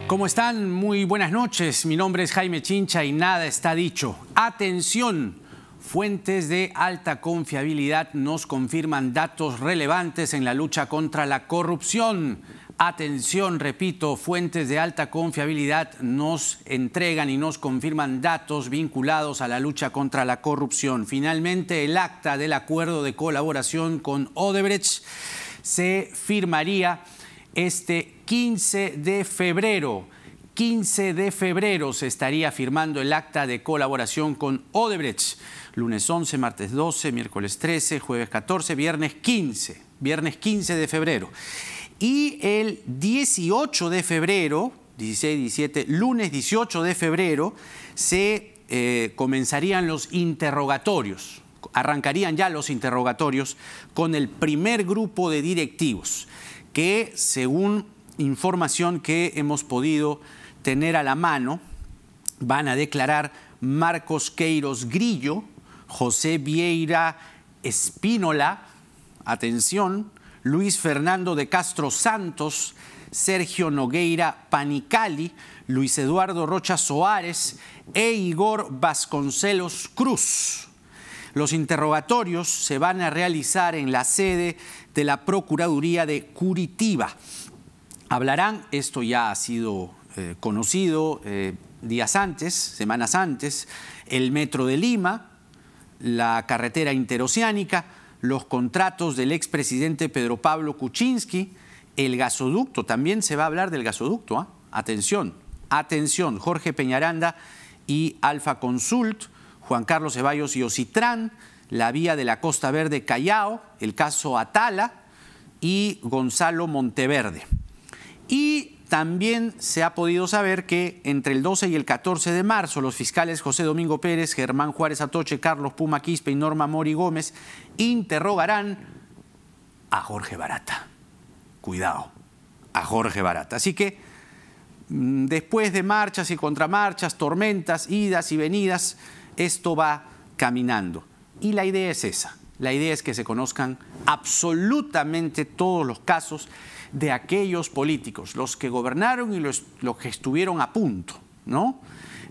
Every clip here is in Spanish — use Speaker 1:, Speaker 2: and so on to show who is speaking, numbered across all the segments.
Speaker 1: ¿Cómo están? Muy buenas noches. Mi nombre es Jaime Chincha y nada está dicho. Atención, fuentes de alta confiabilidad nos confirman datos relevantes en la lucha contra la corrupción. Atención, repito, fuentes de alta confiabilidad nos entregan y nos confirman datos vinculados a la lucha contra la corrupción. Finalmente, el acta del acuerdo de colaboración con Odebrecht se firmaría este 15 de febrero. 15 de febrero se estaría firmando el acta de colaboración con Odebrecht. Lunes 11, martes 12, miércoles 13, jueves 14, viernes 15. Viernes 15 de febrero. Y el 18 de febrero, 16, 17, lunes 18 de febrero, se comenzarían los interrogatorios. Arrancarían ya los interrogatorios con el primer grupo de directivos que, según información que hemos podido tener a la mano, van a declarar Marcos Queiroz Grillo, José Vieira Espínola, atención, Luis Fernando de Castro Santos, Sergio Nogueira Panicali, Luis Eduardo Rocha Soares e Igor Vasconcelos Cruz. Los interrogatorios se van a realizar en la sede de la Procuraduría de Curitiba. Hablarán, esto ya ha sido conocido días antes, semanas antes, el Metro de Lima, la carretera interoceánica, los contratos del expresidente Pedro Pablo Kuczynski, el gasoducto, también se va a hablar del gasoducto, ¿eh? Atención, atención, Jorge Peñaranda y Alfa Consult, Juan Carlos Ceballos y Ocitrán, la vía de la Costa Verde Callao, el caso Atala y Gonzalo Monteverde. Y también se ha podido saber que entre el 12 y el 14 de marzo los fiscales José Domingo Pérez, Germán Juárez Atoche, Carlos Puma Quispe y Norma Mori Gómez interrogarán a Jorge Barata. Cuidado, a Jorge Barata. Así que después de marchas y contramarchas, tormentas, idas y venidas, esto va caminando. Y la idea es esa. La idea es que se conozcan absolutamente todos los casos de aquellos políticos, los que gobernaron y los que estuvieron a punto, ¿no?,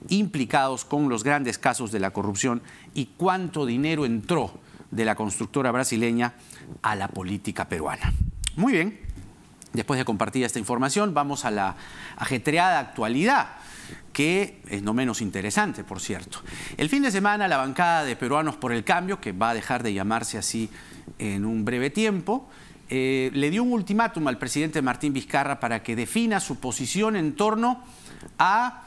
Speaker 1: implicados con los grandes casos de la corrupción y cuánto dinero entró de la constructora brasileña a la política peruana. Muy bien, después de compartir esta información, vamos a la ajetreada actualidad, que es no menos interesante, por cierto. El fin de semana, la bancada de Peruanos por el Cambio, que va a dejar de llamarse así en un breve tiempo, le dio un ultimátum al presidente Martín Vizcarra para que defina su posición en torno a,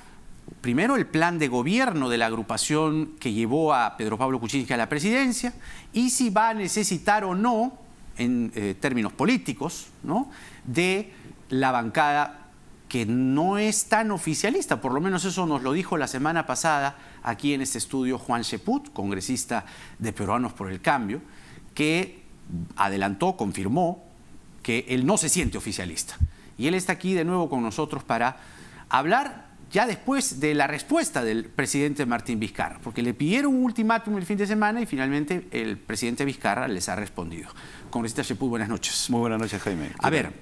Speaker 1: primero, el plan de gobierno de la agrupación que llevó a Pedro Pablo Kuczynski a la presidencia, y si va a necesitar o no, en términos políticos, ¿no?, de la bancada que no es tan oficialista. Por lo menos eso nos lo dijo la semana pasada aquí en este estudio Juan Cheput, congresista de Peruanos por el Cambio, que adelantó, confirmó que él no se siente oficialista. Y él está aquí de nuevo con nosotros para hablar ya después de la respuesta del presidente Martín Vizcarra, porque le pidieron un ultimátum el fin de semana y finalmente el presidente Vizcarra les ha respondido. Congresista Cheput, buenas noches.
Speaker 2: Muy buenas noches, Jaime.
Speaker 1: A ver,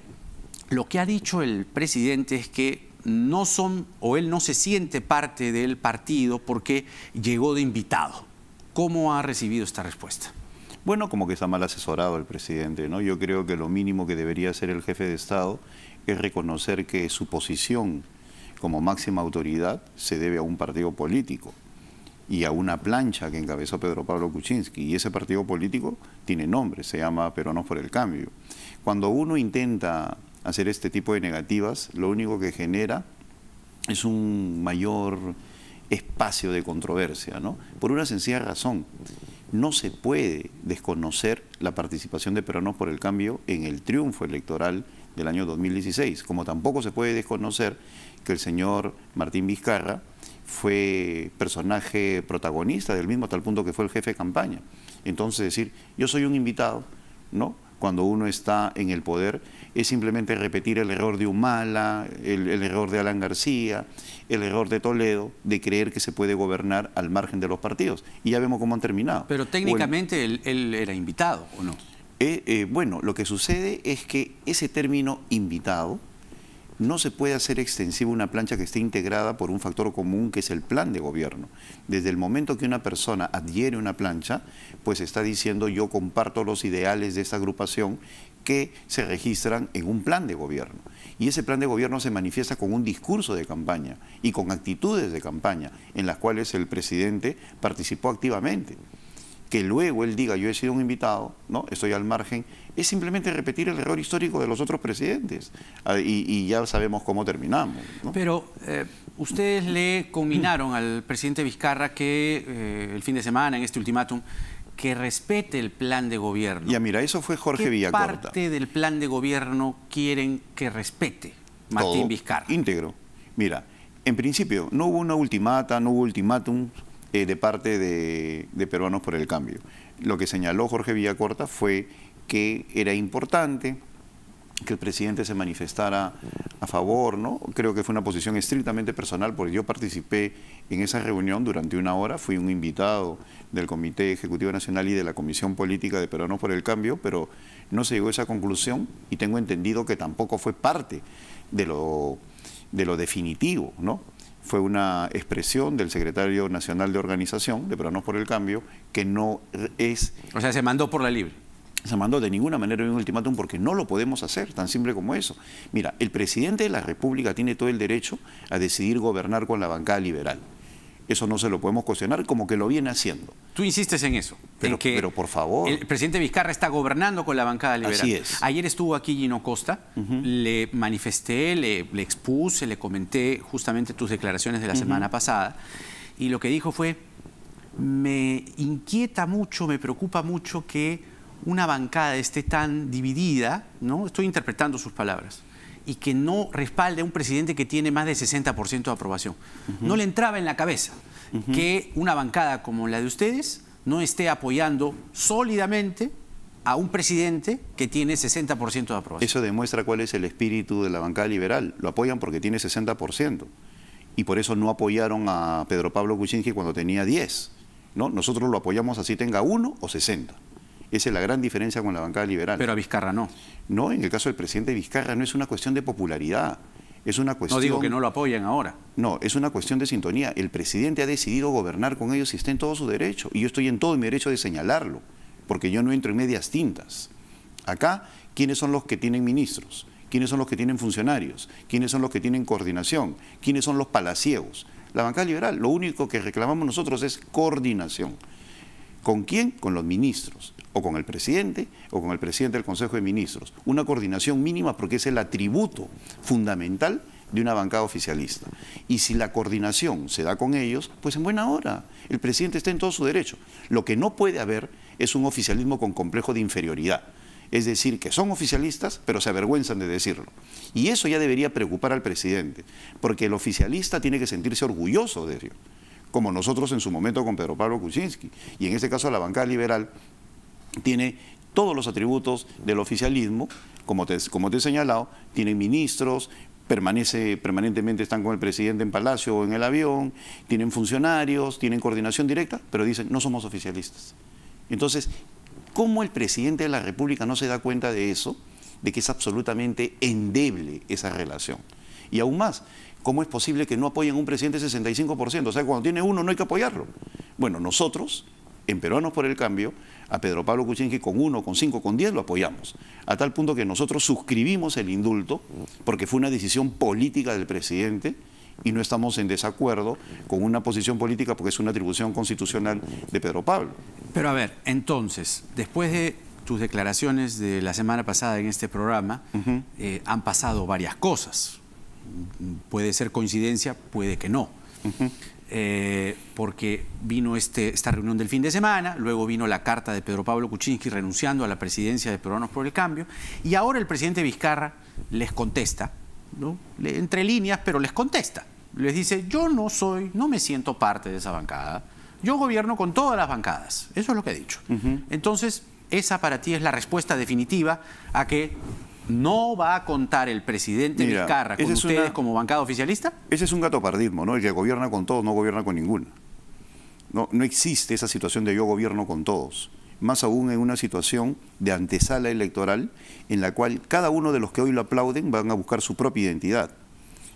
Speaker 1: lo que ha dicho el presidente es que no son, o él no se siente parte del partido porque llegó de invitado. ¿Cómo ha recibido esta respuesta?
Speaker 2: Bueno, como que está mal asesorado el presidente, ¿no? Yo creo que lo mínimo que debería hacer el jefe de Estado es reconocer que su posición como máxima autoridad se debe a un partido político y a una plancha que encabezó Pedro Pablo Kuczynski. Y ese partido político tiene nombre, se llama Peruanos por el Cambio. Cuando uno intenta hacer este tipo de negativas, lo único que genera es un mayor espacio de controversia, ¿no? Por una sencilla razón. No se puede desconocer la participación de Peruanos por el Cambio en el triunfo electoral del año 2016, como tampoco se puede desconocer que el señor Martín Vizcarra fue personaje protagonista del mismo, a tal punto que fue el jefe de campaña. Entonces decir, yo soy un invitado, ¿no?, cuando uno está en el poder, es simplemente repetir el error de Humala, el error de Alan García, el error de Toledo, de creer que se puede gobernar al margen de los partidos. Y ya vemos cómo han terminado.
Speaker 1: Pero técnicamente él era invitado, ¿o no?
Speaker 2: Bueno, lo que sucede es que ese término invitado no se puede hacer extensiva una plancha que esté integrada por un factor común que es el plan de gobierno. Desde el momento que una persona adhiere una plancha, pues está diciendo yo comparto los ideales de esta agrupación que se registran en un plan de gobierno. Y ese plan de gobierno se manifiesta con un discurso de campaña y con actitudes de campaña en las cuales el presidente participó activamente. Que luego él diga yo he sido un invitado, ¿no? Estoy al margen, es simplemente repetir el error histórico de los otros presidentes y ya sabemos cómo terminamos, ¿no?
Speaker 1: Pero ustedes le conminaron al presidente Vizcarra que el fin de semana, en este ultimátum, que respete el plan de gobierno.
Speaker 2: Ya mira, eso fue Jorge Villacorta.
Speaker 1: ¿Qué parte del plan de gobierno quieren que respete Martín
Speaker 2: Todo,
Speaker 1: Vizcarra?
Speaker 2: Íntegro. Mira, en principio no hubo una ultimata, no hubo ultimátum de parte de Peruanos por el Cambio. Lo que señaló Jorge Villacorta fue que era importante que el presidente se manifestara a favor, ¿no? Creo que fue una posición estrictamente personal, porque yo participé en esa reunión durante una hora, fui un invitado del Comité Ejecutivo Nacional y de la Comisión Política de Peruanos por el Cambio, pero no se llegó a esa conclusión y tengo entendido que tampoco fue parte de lo definitivo, ¿no? Fue una expresión del secretario nacional de organización de Peruanos por el Cambio que no es...
Speaker 1: O sea, se mandó por la libre.
Speaker 2: Se mandó de ninguna manera un ultimátum porque no lo podemos hacer, tan simple como eso. Mira, el presidente de la República tiene todo el derecho a decidir gobernar con la bancada liberal. Eso no se lo podemos cuestionar, como que lo viene haciendo.
Speaker 1: Tú insistes en eso.
Speaker 2: Pero por favor.
Speaker 1: El presidente Vizcarra está gobernando con la bancada liberal.
Speaker 2: Así es.
Speaker 1: Ayer estuvo aquí Gino Costa, le manifesté, le expuse, le comenté justamente tus declaraciones de la semana pasada, y lo que dijo fue, me inquieta mucho, me preocupa mucho que una bancada esté tan dividida, ¿no? Estoy interpretando sus palabras, y que no respalde a un presidente que tiene más de 60% de aprobación. No le entraba en la cabeza que una bancada como la de ustedes no esté apoyando sólidamente a un presidente que tiene 60% de aprobación.
Speaker 2: Eso demuestra cuál es el espíritu de la bancada liberal. Lo apoyan porque tiene 60%. Y por eso no apoyaron a Pedro Pablo Kuczynski cuando tenía 10. ¿No? Nosotros lo apoyamos así tenga 1 o 60. Esa es la gran diferencia con la bancada liberal.
Speaker 1: Pero a Vizcarra no.
Speaker 2: No, en el caso del presidente Vizcarra no es una cuestión de popularidad. Es una cuestión...
Speaker 1: No digo que no lo apoyen ahora.
Speaker 2: No, es una cuestión de sintonía. El presidente ha decidido gobernar con ellos y está en todo su derecho. Y yo estoy en todo mi derecho de señalarlo, porque yo no entro en medias tintas. Acá, ¿quiénes son los que tienen ministros? ¿Quiénes son los que tienen funcionarios? ¿Quiénes son los que tienen coordinación? ¿Quiénes son los palaciegos? La bancada liberal, lo único que reclamamos nosotros es coordinación. ¿Con quién? Con los ministros, o con el presidente del Consejo de Ministros. Una coordinación mínima porque es el atributo fundamental de una bancada oficialista. Y si la coordinación se da con ellos, pues en buena hora. El presidente está en todo su derecho. Lo que no puede haber es un oficialismo con complejo de inferioridad. Es decir, que son oficialistas, pero se avergüenzan de decirlo. Y eso ya debería preocupar al presidente, porque el oficialista tiene que sentirse orgulloso de ello, como nosotros en su momento con Pedro Pablo Kuczynski. Y en este caso la bancada liberal tiene todos los atributos del oficialismo, como te he señalado, tienen ministros, permanentemente están con el presidente en Palacio o en el avión, tienen funcionarios, tienen coordinación directa, pero dicen, no somos oficialistas. Entonces, ¿cómo el presidente de la República no se da cuenta de eso? De que es absolutamente endeble esa relación. Y aún más, ¿cómo es posible que no apoyen a un presidente 65%? O sea, cuando tiene uno no hay que apoyarlo. Bueno, nosotros, en Peruanos por el Cambio, a Pedro Pablo Kuczynski con 1, con 5, con 10 lo apoyamos. A tal punto que nosotros suscribimos el indulto porque fue una decisión política del presidente y no estamos en desacuerdo con una posición política porque es una atribución constitucional de Pedro Pablo.
Speaker 1: Pero a ver, entonces, después de tus declaraciones de la semana pasada en este programa, han pasado varias cosas. Puede ser coincidencia, puede que no. Porque vino esta reunión del fin de semana, luego vino la carta de Pedro Pablo Kuczynski renunciando a la presidencia de Peruanos por el Cambio, y ahora el presidente Vizcarra les contesta, ¿no? Entre líneas, pero les contesta. Les dice, yo no me siento parte de esa bancada, yo gobierno con todas las bancadas. Eso es lo que he dicho. Entonces, esa para ti es la respuesta definitiva a que ¿no va a contar el presidente Vizcarra con ustedes como bancada oficialista?
Speaker 2: Ese es un gatopardismo, ¿no? El que gobierna con todos no gobierna con ninguno. No existe esa situación de yo gobierno con todos. más aún en una situación de antesala electoral en la cual cada uno de los que hoy lo aplauden van a buscar su propia identidad.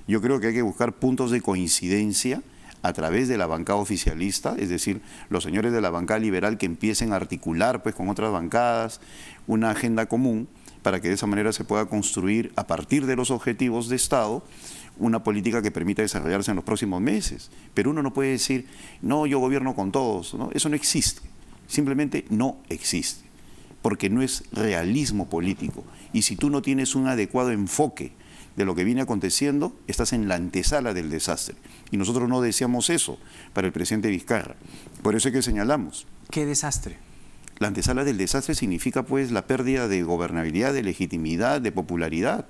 Speaker 2: Yo creo que hay que buscar puntos de coincidencia a través de la bancada oficialista, es decir, los señores de la bancada liberal que empiecen a articular pues, con otras bancadas una agenda común para que de esa manera se pueda construir a partir de los objetivos de Estado una política que permita desarrollarse en los próximos meses. Pero uno no puede decir, no, yo gobierno con todos, ¿no? Eso no existe, simplemente no existe, porque no es realismo político. Y si tú no tienes un adecuado enfoque de lo que viene aconteciendo, estás en la antesala del desastre. Y nosotros no deseamos eso para el presidente Vizcarra. Por eso es que señalamos.
Speaker 1: ¿Qué desastre?
Speaker 2: La antesala del desastre significa pues la pérdida de gobernabilidad, de legitimidad, de popularidad.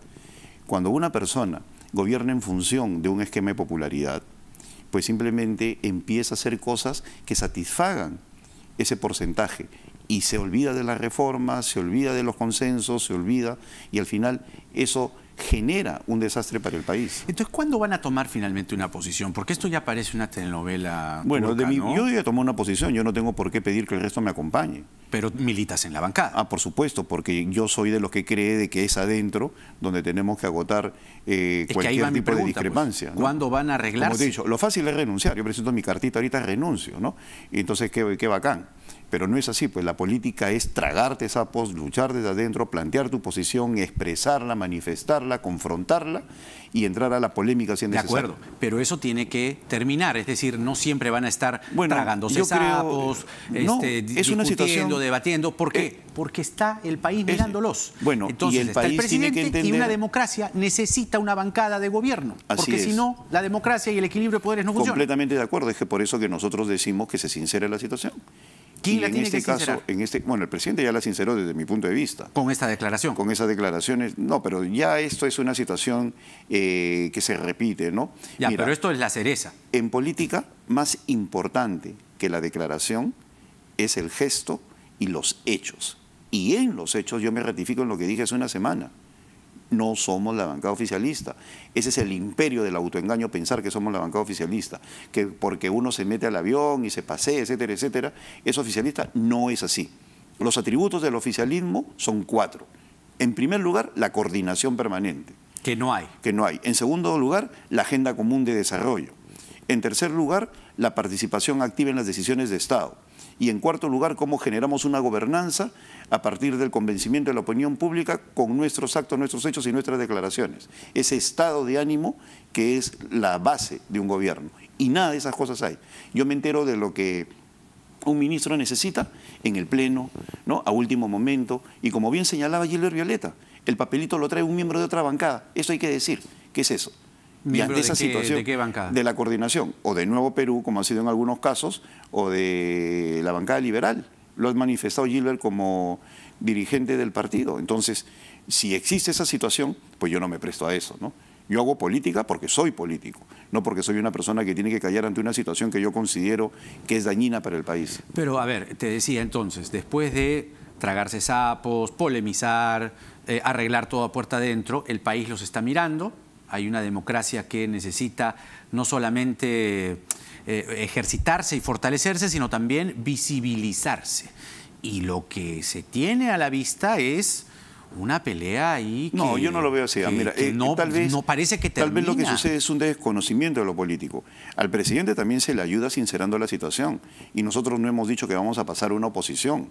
Speaker 2: Cuando una persona gobierna en función de un esquema de popularidad, pues simplemente empieza a hacer cosas que satisfagan ese porcentaje y se olvida de las reformas, se olvida de los consensos, se olvida y al final eso genera un desastre para el país.
Speaker 1: Entonces, ¿cuándo van a tomar finalmente una posición? Porque esto ya parece una telenovela
Speaker 2: Bueno,
Speaker 1: turca, ¿no?
Speaker 2: yo ya tomé una posición, yo no tengo por qué pedir que el resto me acompañe.
Speaker 1: Pero militas en la bancada.
Speaker 2: Ah, por supuesto, porque yo soy de los que cree de que es adentro donde tenemos que agotar cualquier tipo de discrepancia.
Speaker 1: Pues, ¿cuándo van a arreglarse?
Speaker 2: Como te he dicho, lo fácil es renunciar. Yo presento mi cartita ahorita, renuncio, ¿no? Y entonces, qué bacán. Pero no es así, pues la política es tragarte sapos, luchar desde adentro, plantear tu posición, expresarla, manifestarla, confrontarla y entrar a la polémica si es necesario.
Speaker 1: De acuerdo, pero eso tiene que terminar, es decir, no siempre van a estar tragándose sapos,
Speaker 2: es una situación
Speaker 1: debatiendo. ¿Por qué? Porque está el país mirándolos.
Speaker 2: Bueno,
Speaker 1: entonces
Speaker 2: y el
Speaker 1: está
Speaker 2: país
Speaker 1: el presidente
Speaker 2: tiene que entender,
Speaker 1: y una democracia necesita una bancada de gobierno, porque si no, la democracia y el equilibrio de poderes no funcionan.
Speaker 2: Completamente de acuerdo, es que por eso que nosotros decimos que se sincere la situación.
Speaker 1: ¿Quién la tiene que sincerar?
Speaker 2: Bueno, el presidente ya la sinceró desde mi punto de vista.
Speaker 1: ¿Con esta declaración?
Speaker 2: Con esas declaraciones, no, pero ya esto es una situación que se repite, ¿no?
Speaker 1: Ya, mira, pero esto es la cereza.
Speaker 2: En política, más importante que la declaración es el gesto y los hechos. Y en los hechos yo me ratifico en lo que dije hace una semana. No somos la bancada oficialista. Ese es el imperio del autoengaño, pensar que somos la bancada oficialista, que porque uno se mete al avión y se pasea, etcétera, etcétera, es oficialista. No es así. Los atributos del oficialismo son 4. En primer lugar, la coordinación permanente.
Speaker 1: Que no hay.
Speaker 2: Que no hay. En segundo lugar, la agenda común de desarrollo. En tercer lugar, la participación activa en las decisiones de Estado. Y en cuarto lugar, cómo generamos una gobernanza a partir del convencimiento de la opinión pública con nuestros actos, nuestros hechos y nuestras declaraciones. Ese estado de ánimo que es la base de un gobierno. Y nada de esas cosas hay. Yo me entero de lo que un ministro necesita en el pleno, ¿no? A último momento. Y como bien señalaba Gilbert Violeta, el papelito lo trae un miembro de otra bancada. Eso hay que decir. ¿Qué es eso? Y ante esa situación,
Speaker 1: ¿de qué bancada?
Speaker 2: De la coordinación, o de Nuevo Perú, como ha sido en algunos casos, o de la bancada liberal. Lo ha manifestado Gilbert como dirigente del partido. Entonces, si existe esa situación, pues yo no me presto a eso, ¿no? Yo hago política porque soy político, no porque soy una persona que tiene que callar ante una situación que yo considero que es dañina para el país.
Speaker 1: Pero, a ver, te decía entonces, después de tragarse sapos, polemizar, arreglar todo a puerta adentro, el país los está mirando. Hay una democracia que necesita no solamente ejercitarse y fortalecerse, sino también visibilizarse. Y lo que se tiene a la vista es una pelea ahí que...
Speaker 2: No, yo no lo veo así. Mira,
Speaker 1: tal vez no parece que termina.
Speaker 2: Tal vez lo que sucede es un desconocimiento de lo político. Al presidente también se le ayuda sincerando la situación. Y nosotros no hemos dicho que vamos a pasar a una oposición.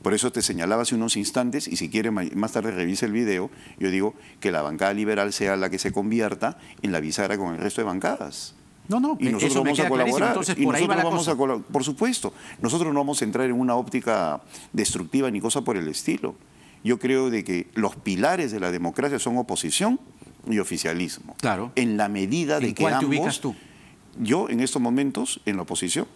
Speaker 2: Por eso te señalaba hace unos instantes, y si quiere más tarde revise el video, yo digo que la bancada liberal sea la que se convierta en la bisagra con el resto de bancadas.
Speaker 1: No,
Speaker 2: y nosotros
Speaker 1: eso me
Speaker 2: vamos
Speaker 1: queda
Speaker 2: a colaborar.
Speaker 1: Entonces,
Speaker 2: y
Speaker 1: por ahí va la cosa.
Speaker 2: Por supuesto, nosotros no vamos a entrar en una óptica destructiva ni cosa por el estilo. Yo creo de que los pilares de la democracia son oposición y oficialismo.
Speaker 1: Claro.
Speaker 2: En la medida de que ambos...
Speaker 1: ¿En cuál te ubicas tú?
Speaker 2: Yo, en estos momentos, en la oposición.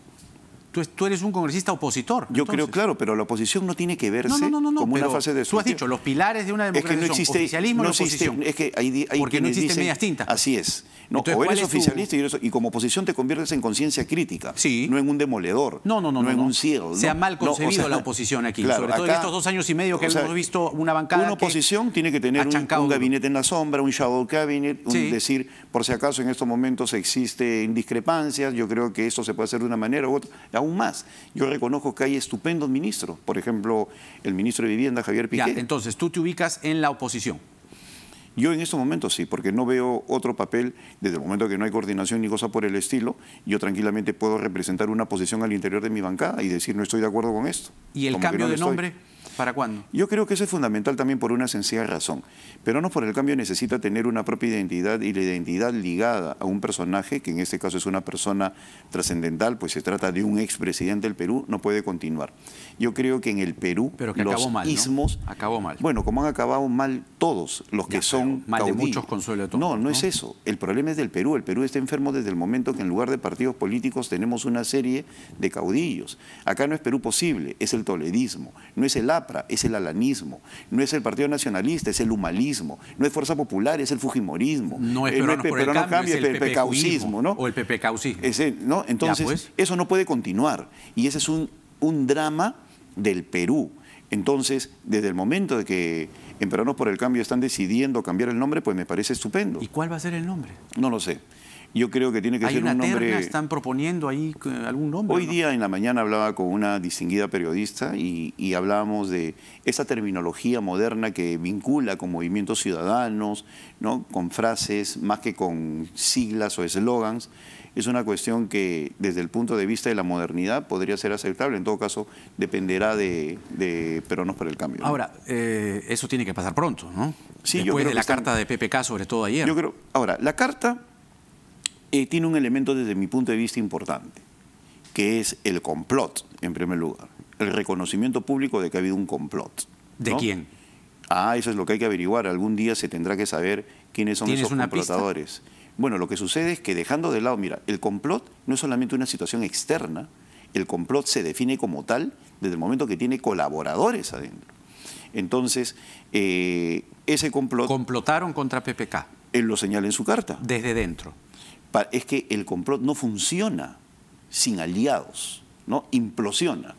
Speaker 1: Tú eres un congresista opositor.
Speaker 2: Yo creo, claro, pero la oposición no tiene que verse como una fase de...
Speaker 1: Tú has dicho, los pilares de una democracia son oficialismo y oposición.
Speaker 2: Es que hay
Speaker 1: porque no existen
Speaker 2: dicen,
Speaker 1: medias tintas.
Speaker 2: Así es. No,
Speaker 1: Entonces,
Speaker 2: o eres oficialista y como oposición te conviertes en conciencia crítica,
Speaker 1: sí.
Speaker 2: no en un demoledor, no en un ciego.
Speaker 1: Se ha mal concebido la oposición aquí,
Speaker 2: claro,
Speaker 1: sobre todo en estos 2 años y medio que hemos visto una bancada.
Speaker 2: Una oposición tiene que tener un gabinete en la sombra, un shadow cabinet, decir, por si acaso en estos momentos existen discrepancias, yo creo que esto se puede hacer de una manera u otra. aún más. Yo reconozco que hay estupendos ministros, por ejemplo, el ministro de Vivienda, Javier Piqué.
Speaker 1: Ya, entonces, tú te ubicas en la oposición.
Speaker 2: Yo en estos momentos sí, porque no veo otro papel, desde el momento que no hay coordinación ni cosa por el estilo, yo tranquilamente puedo representar una posición al interior de mi bancada y decir no estoy de acuerdo con esto.
Speaker 1: ¿Y el cambio de nombre? ¿Para cuándo?
Speaker 2: Yo creo que eso es fundamental también por una sencilla razón. Peruanos por el Cambio necesita tener una propia identidad y la identidad ligada a un personaje, que en este caso es una persona trascendental, pues se trata de un expresidente del Perú, no puede continuar. Yo creo que en el Perú
Speaker 1: pero que
Speaker 2: los
Speaker 1: acabó mal,
Speaker 2: ismos...
Speaker 1: ¿no? Acabó mal.
Speaker 2: Bueno, como han acabado mal todos los que son
Speaker 1: mal
Speaker 2: caudillos.
Speaker 1: de muchos, consuelo de todos.
Speaker 2: No es eso. El problema es del Perú. El Perú está enfermo desde el momento que en lugar de partidos políticos tenemos una serie de caudillos. Acá no es Perú posible, es el toledismo. No es el APRA, es el alanismo. No es el Partido Nacionalista, es el humalismo. No es Fuerza Popular, es el fujimorismo.
Speaker 1: No es Peruanos por el Cambio, es el
Speaker 2: pepecaucismo, ¿no?
Speaker 1: O el pepecaucismo.
Speaker 2: ¿No? Entonces,
Speaker 1: pues.
Speaker 2: eso no puede continuar. Y ese es un drama del Perú. Entonces, desde el momento de que en Peruanos por el Cambio están decidiendo cambiar el nombre, pues me parece estupendo.
Speaker 1: ¿Y cuál va a ser el nombre?
Speaker 2: No lo sé. Yo creo que tiene que ser un nombre...
Speaker 1: Terna, ¿están proponiendo ahí algún nombre?
Speaker 2: Hoy día en la mañana hablaba con una distinguida periodista y hablábamos de esa terminología moderna que vincula con movimientos ciudadanos, ¿no? Con frases más que con siglas o eslogans. Es una cuestión que desde el punto de vista de la modernidad podría ser aceptable. En todo caso, dependerá de Peruanos por el Cambio, ¿no?
Speaker 1: Ahora, eso tiene que pasar pronto, ¿no?
Speaker 2: Sí,
Speaker 1: después
Speaker 2: yo creo
Speaker 1: de la
Speaker 2: que
Speaker 1: carta de PPK, sobre todo ayer.
Speaker 2: Yo creo. Ahora, la carta tiene un elemento desde mi punto de vista importante, que es el complot, en primer lugar. El reconocimiento público de que ha habido un complot, ¿no?
Speaker 1: ¿De quién?
Speaker 2: Eso es lo que hay que averiguar. Algún día se tendrá que saber quiénes son esos complotadores. Bueno, lo que sucede es que dejando de lado, mira, el complot no es solamente una situación externa, el complot se define como tal desde el momento que tiene colaboradores adentro. Entonces, ese complot...
Speaker 1: Complotaron contra PPK.
Speaker 2: Él lo señala en su carta.
Speaker 1: Desde dentro.
Speaker 2: Es que el complot no funciona sin aliados, ¿no? Implosiona,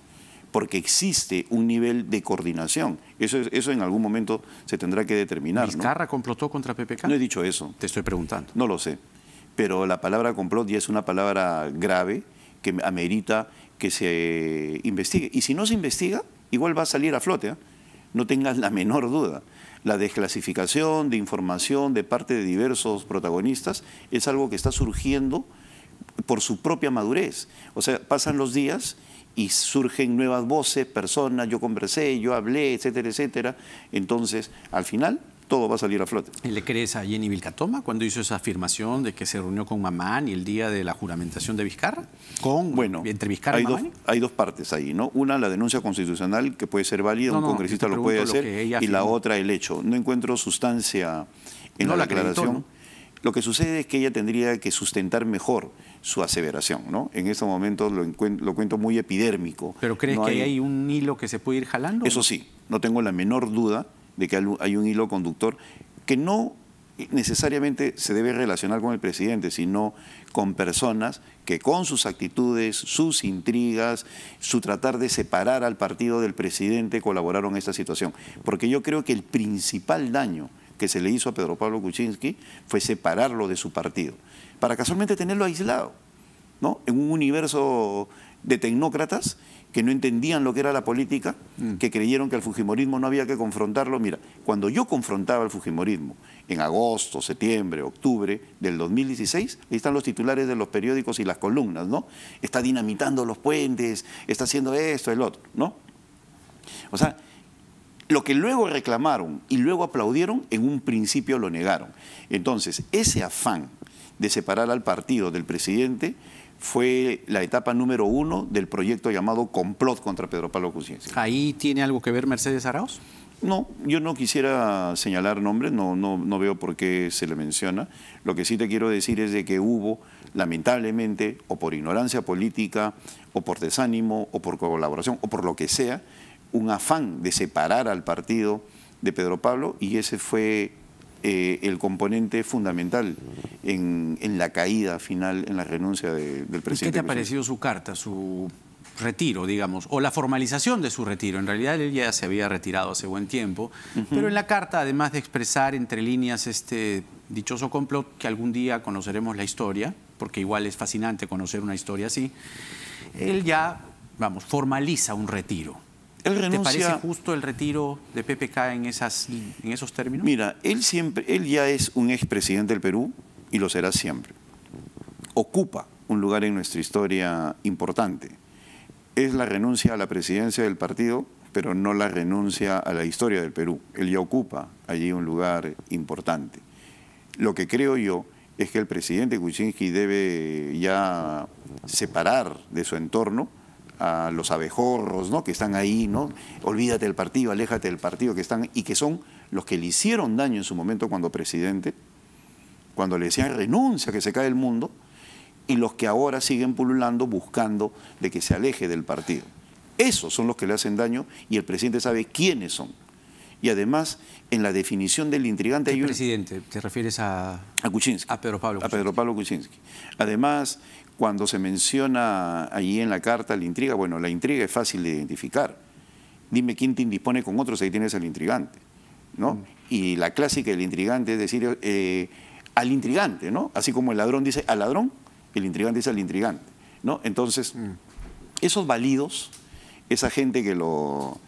Speaker 2: porque existe un nivel de coordinación. Eso en algún momento se tendrá que determinar,
Speaker 1: ¿Vizcarra
Speaker 2: ¿no?
Speaker 1: complotó contra PPK?
Speaker 2: No he dicho eso.
Speaker 1: Te estoy preguntando.
Speaker 2: No lo sé. Pero la palabra complot ya es una palabra grave que amerita que se investigue. Y si no se investiga, igual va a salir a flote, ¿eh? No tengas la menor duda. La desclasificación de información de parte de diversos protagonistas es algo que está surgiendo por su propia madurez. O sea, pasan los días y surgen nuevas voces, personas, yo conversé, yo hablé, etcétera, etcétera. Entonces, al final, todo va a salir a flote.
Speaker 1: ¿Y le crees a Jenny Vilcatoma cuando hizo esa afirmación de que se reunió con Mamani el día de la juramentación de Vizcarra?
Speaker 2: Bueno,
Speaker 1: ¿Entre Vizcarra y Mamani?
Speaker 2: Hay dos partes ahí, ¿no? Una, la denuncia constitucional, que puede ser válida, un congresista lo puede hacer, y la otra, el hecho. No encuentro sustancia en la declaración.
Speaker 1: ¿No?
Speaker 2: Lo que sucede es que ella tendría que sustentar mejor su aseveración, ¿no? En estos momentos lo cuento muy epidérmico.
Speaker 1: ¿Pero crees que hay un hilo que se puede ir jalando?
Speaker 2: Eso sí, no tengo la menor duda de que hay un hilo conductor que no necesariamente se debe relacionar con el presidente, sino con personas que con sus actitudes, sus intrigas, su tratar de separar al partido del presidente colaboraron en esta situación. Porque yo creo que el principal daño que se le hizo a Pedro Pablo Kuczynski fue separarlo de su partido, para casualmente tenerlo aislado, ¿no? En un universo de tecnócratas que no entendían lo que era la política, que creyeron que al fujimorismo no había que confrontarlo. Mira, cuando yo confrontaba al fujimorismo en agosto, septiembre, octubre del 2016, ahí están los titulares de los periódicos y las columnas, ¿no? Está dinamitando los puentes, está haciendo esto, el otro, ¿no? O sea, lo que luego reclamaron y luego aplaudieron, en un principio lo negaron. Entonces, ese afán de separar al partido del presidente fue la etapa número 1 del proyecto llamado complot contra Pedro Pablo Kuczynski.
Speaker 1: ¿Ahí tiene algo que ver Mercedes Arauz?
Speaker 2: No, yo no quisiera señalar nombres, no veo por qué se le menciona. Lo que sí te quiero decir es de que hubo, lamentablemente, o por ignorancia política, o por desánimo, o por colaboración, o por lo que sea, un afán de separar al partido de Pedro Pablo, y ese fue el componente fundamental en la caída final, en la renuncia del presidente.
Speaker 1: ¿Qué te ha parecido su carta, su retiro, digamos, o la formalización de su retiro? En realidad él ya se había retirado hace buen tiempo, pero en la carta, además de expresar entre líneas este dichoso complot, que algún día conoceremos la historia, porque igual es fascinante conocer una historia así, él ya, vamos, formaliza un retiro.
Speaker 2: Él renuncia...
Speaker 1: ¿Te parece justo el retiro de PPK en esos términos?
Speaker 2: Mira, él ya es un expresidente del Perú y lo será siempre. Ocupa un lugar en nuestra historia importante. Es la renuncia a la presidencia del partido, pero no la renuncia a la historia del Perú. Él ya ocupa allí un lugar importante. Lo que creo yo es que el presidente Kuczynski debe ya separar de su entorno a los abejorros, ¿no?, que están ahí, ¿no? Olvídate del partido, aléjate del partido, que están y que son los que le hicieron daño en su momento cuando presidente, cuando le decían renuncia, que se cae el mundo, y los que ahora siguen pululando buscando de que se aleje del partido. Esos son los que le hacen daño y el presidente sabe quiénes son. Y además, en la definición del intrigante...
Speaker 1: ¿Qué presidente? ¿Te refieres a
Speaker 2: Kuczynski?
Speaker 1: A Pedro Pablo Kuczynski.
Speaker 2: A Pedro Pablo Kuczynski. Además, cuando se menciona allí en la carta la intriga, bueno, la intriga es fácil de identificar. Dime quién te indispone con otros, ahí tienes al intrigante, ¿no? Y la clásica del intrigante es decir al intrigante, ¿no? Así como el ladrón dice al ladrón, el intrigante dice al intrigante, ¿no? Entonces, esos válidos, esa gente que lo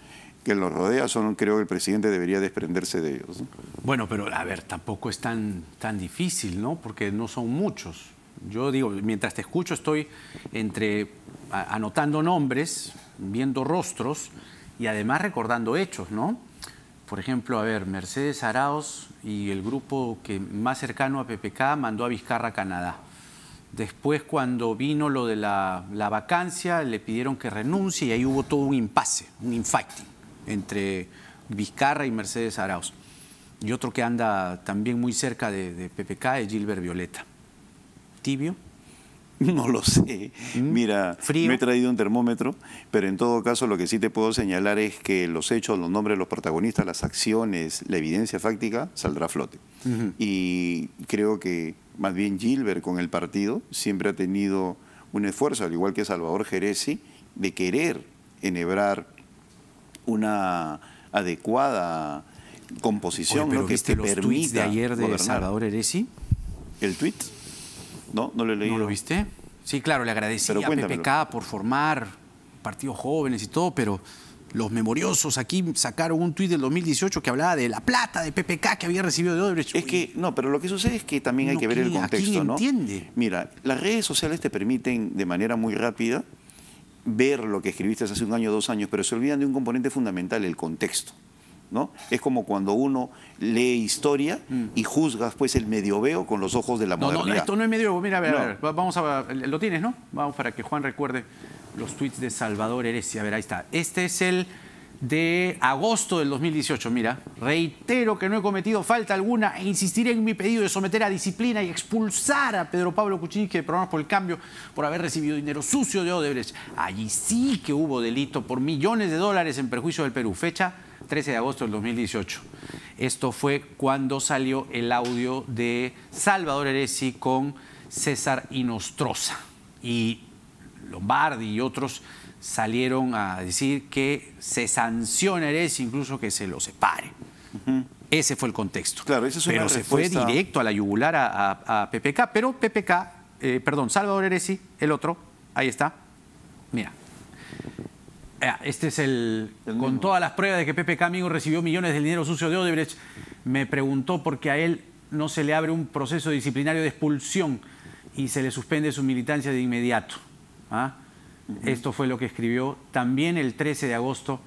Speaker 2: rodea, creo que el presidente debería desprenderse de ellos, ¿no?
Speaker 1: Bueno, pero a ver, tampoco es tan difícil, ¿no? Porque no son muchos. Yo digo, mientras te escucho estoy anotando nombres, viendo rostros y además recordando hechos, ¿no? Por ejemplo, a ver, Mercedes Arauz y el grupo más cercano a PPK mandó a Vizcarra a Canadá. Después, cuando vino lo de la vacancia, le pidieron que renuncie y ahí hubo todo un impasse, un infighting entre Vizcarra y Mercedes Arauz. Y otro que anda también muy cerca de PPK es Gilbert Violeta. ¿Tibio?
Speaker 2: No lo sé. Mira,
Speaker 1: ¿Frío?
Speaker 2: no he traído un termómetro, pero en todo caso lo que sí te puedo señalar es que los hechos, los nombres de los protagonistas, las acciones, la evidencia fáctica saldrá a flote. Y creo que más bien Gilbert con el partido siempre ha tenido un esfuerzo, al igual que Salvador Geresi, de querer enhebrar una adecuada composición.
Speaker 1: Oye,
Speaker 2: ¿no?, que
Speaker 1: ¿viste los
Speaker 2: permita
Speaker 1: tweets de ayer de
Speaker 2: gobernar.
Speaker 1: Salvador Heresi?
Speaker 2: ¿El tweet? No, no lo he leído.
Speaker 1: ¿No lo viste? Sí, claro, le agradecí a PPK por formar partidos jóvenes y todo, pero los memoriosos aquí sacaron un tuit del 2018 que hablaba de la plata de PPK que había recibido de Odebrecht.
Speaker 2: Es que, no, pero lo que sucede es que también hay que ver el contexto, ¿no?
Speaker 1: ¿Entiende?
Speaker 2: Mira, las redes sociales te permiten de manera muy rápida ver lo que escribiste hace un año, 2 años, pero se olvidan de un componente fundamental, el contexto, ¿no? Es como cuando uno lee historia y juzgas pues el medioveo con los ojos de la modernidad.
Speaker 1: No, esto no es medioveo. Mira, a ver, vamos a ver, lo tienes, ¿no? Vamos para que Juan recuerde los tweets de Salvador Heresi. A ver, ahí está. Este es el de agosto del 2018. Mira, reitero que no he cometido falta alguna e insistiré en mi pedido de someter a disciplina y expulsar a Pedro Pablo Kuczynski de Programas por el Cambio por haber recibido dinero sucio de Odebrecht. Allí sí que hubo delito por millones de dólares en perjuicio del Perú. Fecha 13 de agosto del 2018. Esto fue cuando salió el audio de Salvador Heresi con César Inostroza. Y Lombardi y otros salieron a decir que se sanciona a Heresi, incluso que se lo separe. Ese fue el contexto.
Speaker 2: Claro, esa es una
Speaker 1: pero
Speaker 2: respuesta...
Speaker 1: se fue directo a la yugular a PPK, pero Salvador Heresi, el otro, ahí está. Mira. Este es con todas las pruebas de que PPK amigo recibió millones de dinero sucio de Odebrecht. Me preguntó por qué a él no se le abre un proceso disciplinario de expulsión y se le suspende su militancia de inmediato. Esto fue lo que escribió también el 13 de agosto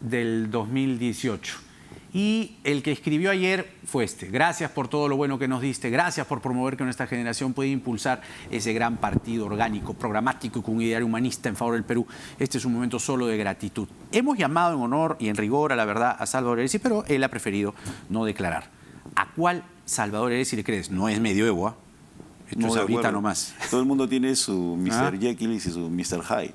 Speaker 1: del 2018. Y el que escribió ayer fue este. Gracias por todo lo bueno que nos diste. Gracias por promover que nuestra generación pueda impulsar ese gran partido orgánico, programático y con un ideario humanista en favor del Perú. Este es un momento solo de gratitud. Hemos llamado en honor y en rigor a la verdad a Salvador Heresi, pero él ha preferido no declarar. ¿A cuál Salvador Heresi le crees? No es medioevo, ¿eh? Esto
Speaker 2: No,
Speaker 1: es ahorita
Speaker 2: acuerdo.
Speaker 1: nomás.
Speaker 2: Todo el mundo tiene su Mr. Jekyll y su Mr. Hyde.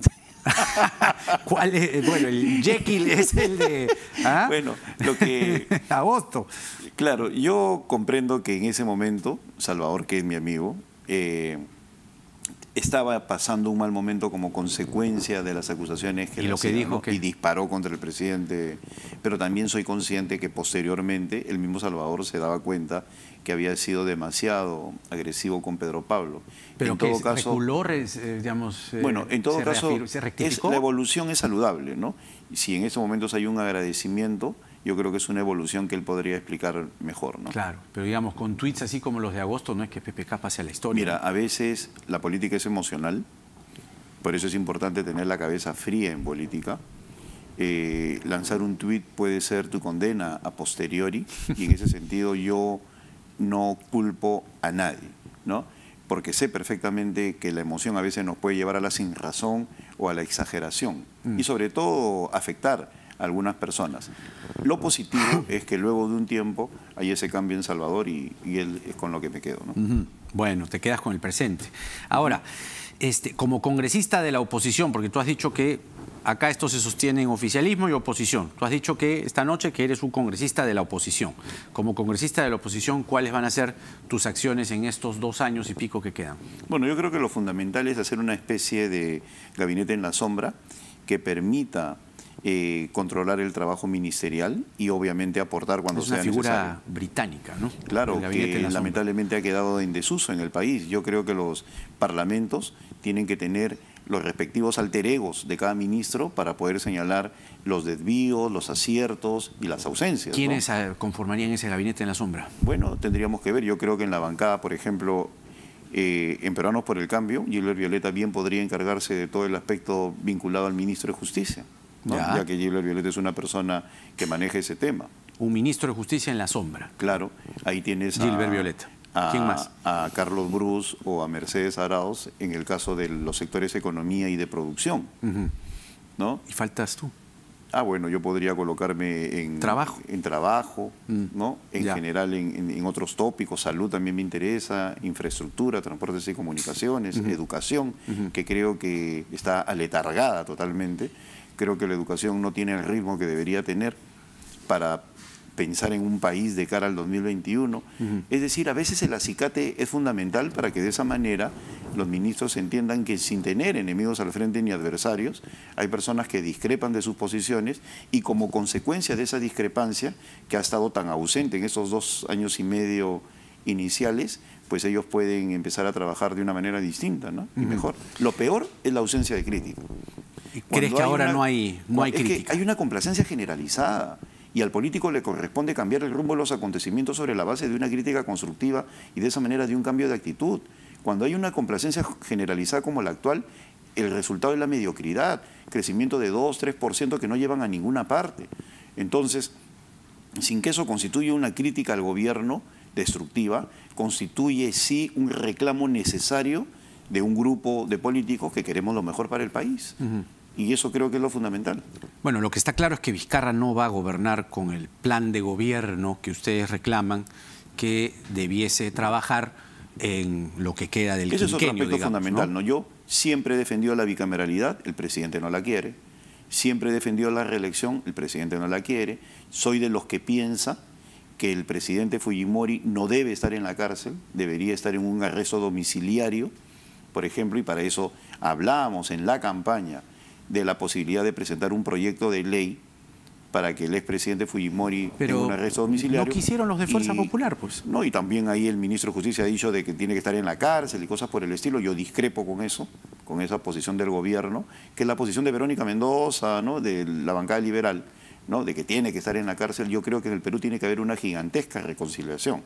Speaker 1: ¿Cuál es? Bueno, el Jekyll es el de...
Speaker 2: Bueno, lo que...
Speaker 1: agosto.
Speaker 2: Claro, yo comprendo que en ese momento, Salvador, que es mi amigo, estaba pasando un mal momento como consecuencia de las acusaciones que
Speaker 1: y
Speaker 2: le
Speaker 1: lo que
Speaker 2: hacían,
Speaker 1: dijo
Speaker 2: ¿no?
Speaker 1: que
Speaker 2: Y disparó contra el presidente. Pero también soy consciente que posteriormente el mismo Salvador se daba cuenta que había sido demasiado agresivo con Pedro Pablo.
Speaker 1: pero
Speaker 2: En
Speaker 1: que
Speaker 2: todo caso,
Speaker 1: reculó, digamos,
Speaker 2: bueno, en todo caso,
Speaker 1: se rectificó.
Speaker 2: la evolución es saludable, ¿no? Y si en estos momentos hay un agradecimiento, yo creo que es una evolución que él podría explicar mejor, ¿no?
Speaker 1: Claro, pero digamos, con tweets así como los de agosto, no es que PPK pase a la historia.
Speaker 2: Mira, a veces la política es emocional, por eso es importante tener la cabeza fría en política. Lanzar un tuit puede ser tu condena a posteriori, y en ese sentido yo no culpo a nadie, ¿no? Porque sé perfectamente que la emoción a veces nos puede llevar a la sinrazón o a la exageración, y sobre todo afectar a algunas personas. Lo positivo es que luego de un tiempo hay ese cambio en Salvador y él es con lo que me quedo, ¿no?
Speaker 1: Bueno, te quedas con el presente. Ahora, como congresista de la oposición, porque tú has dicho que acá esto se sostiene en oficialismo y oposición. Tú has dicho que esta noche que eres un congresista de la oposición. Como congresista de la oposición, ¿cuáles van a ser tus acciones en estos 2 años y pico que quedan?
Speaker 2: Bueno, yo creo que lo fundamental es hacer una especie de gabinete en la sombra que permita controlar el trabajo ministerial y obviamente aportar cuando sea necesario.
Speaker 1: Es una figura británica, ¿no?
Speaker 2: Claro, que lamentablemente ha quedado en desuso en el país. Yo creo que los parlamentos tienen que tener los respectivos alter egos de cada ministro para poder señalar los desvíos, los aciertos y las ausencias,
Speaker 1: ¿Quiénes
Speaker 2: ¿no?
Speaker 1: conformarían ese gabinete en la sombra?
Speaker 2: Bueno, tendríamos que ver. Yo creo que en la bancada, por ejemplo, en Peruanos por el Cambio, Gilbert Violeta bien podría encargarse de todo el aspecto vinculado al ministro de Justicia, ¿no? Ya que Gilbert Violeta es una persona que maneja ese tema.
Speaker 1: Un ministro de Justicia en la sombra.
Speaker 2: Claro, ahí tienes
Speaker 1: Gilbert Violeta. ¿Quién más?
Speaker 2: A Carlos Bruce o a Mercedes Arauz en el caso de los sectores economía y de producción, ¿no?
Speaker 1: Y faltas tú.
Speaker 2: Bueno, yo podría colocarme en
Speaker 1: trabajo,
Speaker 2: ¿no? En general en otros tópicos. Salud también me interesa, infraestructura, transportes y comunicaciones, educación, que creo que está aletargada totalmente. Creo que la educación no tiene el ritmo que debería tener para pensar en un país de cara al 2021. Es decir, a veces el acicate es fundamental para que de esa manera los ministros entiendan que sin tener enemigos al frente ni adversarios, hay personas que discrepan de sus posiciones y como consecuencia de esa discrepancia que ha estado tan ausente en estos 2 años y medio iniciales, pues ellos pueden empezar a trabajar de una manera distinta, ¿no? Y mejor. Lo peor es la ausencia de crítica.
Speaker 1: ¿Crees que ahora no hay crítica?
Speaker 2: Es que hay una complacencia generalizada. Y al político le corresponde cambiar el rumbo de los acontecimientos sobre la base de una crítica constructiva y de esa manera de un cambio de actitud. Cuando hay una complacencia generalizada como la actual, el resultado es la mediocridad, crecimiento de 2-3% que no llevan a ninguna parte. Entonces, sin que eso constituya una crítica al gobierno destructiva, constituye sí un reclamo necesario de un grupo de políticos que queremos lo mejor para el país. Y eso creo que es lo fundamental.
Speaker 1: Bueno, lo que está claro es que Vizcarra no va a gobernar con el plan de gobierno que ustedes reclaman que debiese trabajar en lo que queda del quinquenio.
Speaker 2: Ese es otro aspecto fundamental,
Speaker 1: ¿no?
Speaker 2: Yo siempre he defendido la bicameralidad, el presidente no la quiere. Siempre he defendido la reelección, el presidente no la quiere. Soy de los que piensa que el presidente Fujimori no debe estar en la cárcel, debería estar en un arresto domiciliario, por ejemplo, y para eso hablábamos en la campaña de la posibilidad de presentar un proyecto de ley para que el expresidente Fujimori tenga un arresto domiciliario.
Speaker 1: No quisieron los de Fuerza Popular, pues.
Speaker 2: No, y también ahí el ministro de Justicia ha dicho de que tiene que estar en la cárcel y cosas por el estilo. Yo discrepo con eso, con esa posición del gobierno, que es la posición de Verónica Mendoza, ¿no? De la bancada liberal, ¿no? De que tiene que estar en la cárcel. Yo creo que en el Perú tiene que haber una gigantesca reconciliación.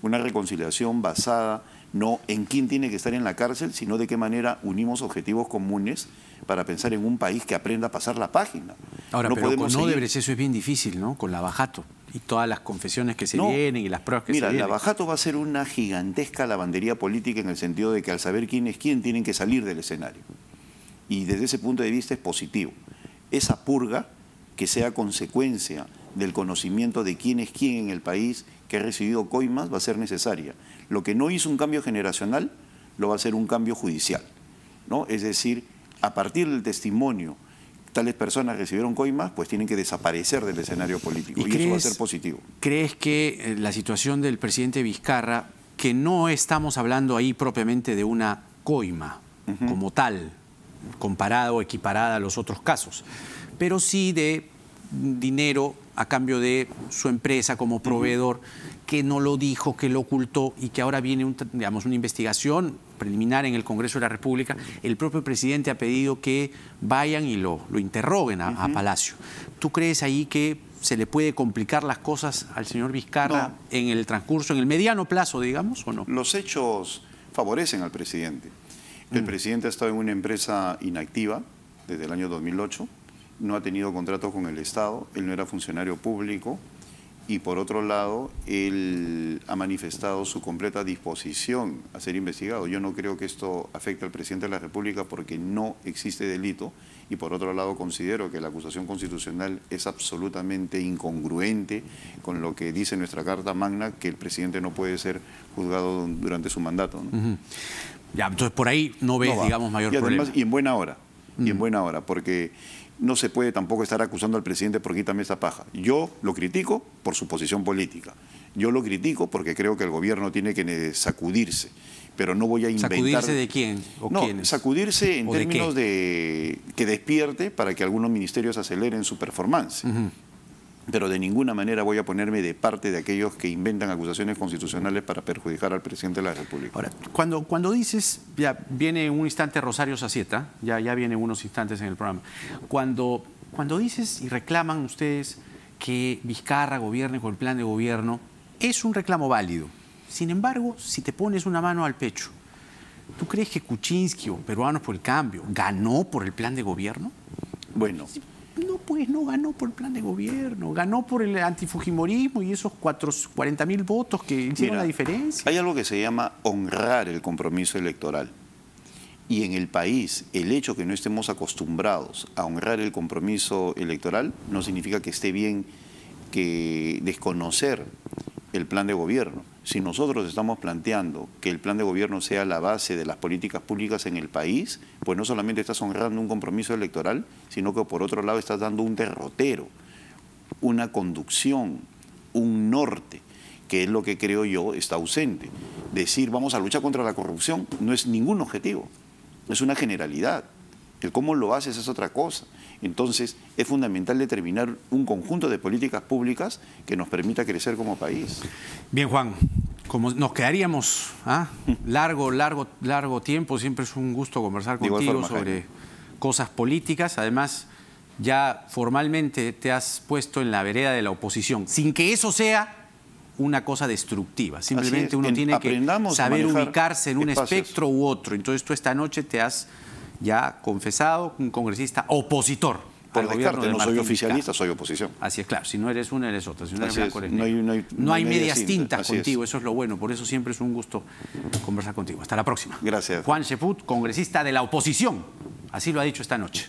Speaker 2: Una reconciliación basada no en quién tiene que estar en la cárcel, sino de qué manera unimos objetivos comunes para pensar en un país que aprenda a pasar la página.
Speaker 1: Ahora, no pero con Odebrecht eso es bien difícil, ¿no? Con Lavajato y todas las confesiones que se vienen y las pruebas que se vienen.
Speaker 2: Mira, Lavajato va a ser una gigantesca lavandería política en el sentido de que al saber quién es quién tienen que salir del escenario. Y desde ese punto de vista es positivo. Esa purga que sea consecuencia del conocimiento de quién es quién en el país que ha recibido coimas va a ser necesaria. Lo que no hizo un cambio generacional lo va a hacer un cambio judicial, ¿no? Es decir, a partir del testimonio, tales personas recibieron coimas, pues tienen que desaparecer del escenario político y eso va a ser positivo.
Speaker 1: ¿Crees que la situación del presidente Vizcarra, que no estamos hablando ahí propiamente de una coima como tal, comparada o equiparada a los otros casos, pero sí de dinero a cambio de su empresa como proveedor, que no lo dijo, que lo ocultó y que ahora viene digamos, una investigación preliminar en el Congreso de la República. El propio presidente ha pedido que vayan y lo interroguen a Palacio. ¿Tú crees ahí que se le puede complicar las cosas al señor Vizcarra en el transcurso, en el mediano plazo, digamos, o no?
Speaker 2: Los hechos favorecen al presidente. El presidente ha estado en una empresa inactiva desde el año 2008, no ha tenido contrato con el Estado, él no era funcionario público y por otro lado él ha manifestado su completa disposición a ser investigado. Yo no creo que esto afecte al presidente de la República porque no existe delito y por otro lado considero que la acusación constitucional es absolutamente incongruente con lo que dice nuestra Carta Magna, que el presidente no puede ser juzgado durante su mandato, ¿no?
Speaker 1: Ya, entonces por ahí no ves, digamos, mayor problema.
Speaker 2: Y en buena hora, porque no se puede tampoco estar acusando al presidente por quítame esta paja. Yo lo critico por su posición política. Yo lo critico porque creo que el gobierno tiene que sacudirse. Pero no voy a inventar...
Speaker 1: ¿Sacudirse de quién o quiénes?
Speaker 2: Sacudirse en términos de que despierte para que algunos ministerios aceleren su performance. Pero de ninguna manera voy a ponerme de parte de aquellos que inventan acusaciones constitucionales para perjudicar al presidente de la República.
Speaker 1: Ahora, cuando dices, ya viene un instante Rosario Sacieta, ya vienen unos instantes en el programa, cuando dices y reclaman ustedes que Vizcarra gobierne con el plan de gobierno, es un reclamo válido. Sin embargo, si te pones una mano al pecho, ¿tú crees que Kuczynski o Peruanos por el Cambio ganó por el plan de gobierno?
Speaker 2: Bueno...
Speaker 1: No, pues no ganó por el plan de gobierno, ganó por el antifujimorismo y esos 40.000 votos que hicieron la diferencia.
Speaker 2: Hay algo que se llama honrar el compromiso electoral. Y en el país, el hecho que no estemos acostumbrados a honrar el compromiso electoral no significa que esté bien que desconocer el plan de gobierno. Si nosotros estamos planteando que el plan de gobierno sea la base de las políticas públicas en el país, pues no solamente estás honrando un compromiso electoral, sino que por otro lado estás dando un derrotero, una conducción, un norte, que es lo que creo yo está ausente. Decir vamos a luchar contra la corrupción no es ningún objetivo, es una generalidad. El cómo lo haces es otra cosa. Entonces, es fundamental determinar un conjunto de políticas públicas que nos permita crecer como país.
Speaker 1: Bien, Juan, como nos quedaríamos largo tiempo, siempre es un gusto conversar contigo sobre cosas políticas. Además, ya formalmente te has puesto en la vereda de la oposición, sin que eso sea una cosa destructiva. Simplemente uno tiene que saber ubicarse en un espectro u otro. Entonces, tú esta noche te has ya confesado un congresista opositor al gobierno de Martín Vizcarra.
Speaker 2: No soy oficialista, soy oposición.
Speaker 1: Así es, claro. Si no eres una, eres otra. Si no eres blanco, eres negro. No hay medias tintas contigo, eso es lo bueno. Por eso siempre es un gusto conversar contigo. Hasta la próxima.
Speaker 2: Gracias.
Speaker 1: Juan Cheput, congresista de la oposición. Así lo ha dicho esta noche.